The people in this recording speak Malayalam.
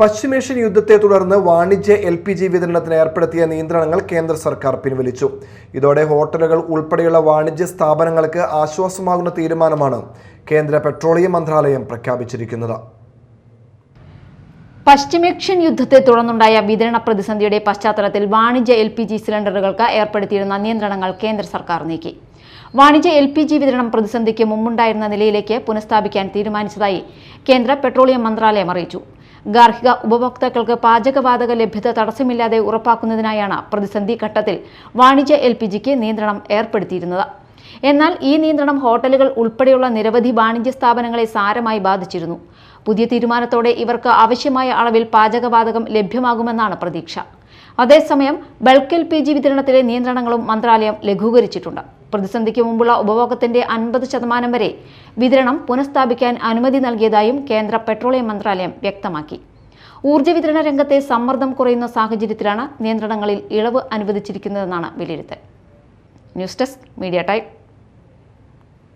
പശ്ചിമേഷ്യൻ യുദ്ധത്തെ തുടർന്ന് വാണിജ്യ LPG വിതരണത്തിന് ഏർപ്പെടുത്തിയ നിയന്ത്രണങ്ങൾ കേന്ദ്ര സർക്കാർ പിൻവലിച്ചു. ഇതോടെ ഹോട്ടലുകൾ ഉൾപ്പെടെയുള്ള വാണിജ്യ സ്ഥാപനങ്ങൾക്ക് ആശ്വാസമാകുന്ന തീരുമാനമാണ് കേന്ദ്ര പെട്രോളിയം മന്ത്രാലയം പ്രഖ്യാപിച്ചിരിക്കുന്നത്. പശ്ചിമേഷ്യൻ യുദ്ധത്തെ തുടർന്നുണ്ടായ വിതരണ പ്രതിസന്ധിയുടെ പശ്ചാത്തലത്തിൽ വാണിജ്യ LPG സിലിണ്ടറുകൾക്ക് ഏർപ്പെടുത്തിയിരുന്ന നിയന്ത്രണങ്ങൾ കേന്ദ്ര സർക്കാർ നീക്കി. വാണിജ്യ LPG വിതരണം പ്രതിസന്ധിക്ക് മുമ്പുണ്ടായിരുന്ന നിലയിലേക്ക് പുനഃസ്ഥാപിക്കാൻ തീരുമാനിച്ചതായി കേന്ദ്ര പെട്രോളിയം മന്ത്രാലയം അറിയിച്ചു. ഗാർഹിക ഉപഭോക്താക്കൾക്ക് പാചകവാതക ലഭ്യത തടസ്സമില്ലാതെ ഉറപ്പാക്കുന്നതിനായാണ് പ്രതിസന്ധി ഘട്ടത്തിൽ വാണിജ്യ LPGക്ക് നിയന്ത്രണം ഏർപ്പെടുത്തിയിരുന്നത്. എന്നാൽ ഈ നിയന്ത്രണം ഹോട്ടലുകൾ ഉൾപ്പെടെയുള്ള നിരവധി വാണിജ്യ സ്ഥാപനങ്ങളെ സാരമായി ബാധിച്ചിരുന്നു. പുതിയ തീരുമാനത്തോടെ ഇവർക്ക് ആവശ്യമായ അളവിൽ പാചകവാതകം ലഭ്യമാകുമെന്നാണ് പ്രതീക്ഷ. അതേസമയം ബൾക്ക് LPG വിതരണത്തിലെ നിയന്ത്രണങ്ങളും മന്ത്രാലയം ലഘൂകരിച്ചിട്ടുണ്ട്. പ്രതിസന്ധിക്ക് മുമ്പുള്ള ഉപഭോഗത്തിന്റെ 50% വരെ വിതരണം പുനഃസ്ഥാപിക്കാൻ അനുമതി നൽകിയതായും കേന്ദ്ര പെട്രോളിയം മന്ത്രാലയം വ്യക്തമാക്കി. ഊർജ്ജ വിതരണ രംഗത്തെ സമ്മർദ്ദം കുറയുന്ന സാഹചര്യത്തിലാണ് നിയന്ത്രണങ്ങളിൽ ഇളവ് അനുവദിച്ചിരിക്കുന്നതെന്നാണ് വിലയിരുത്തൽ. News desk media time.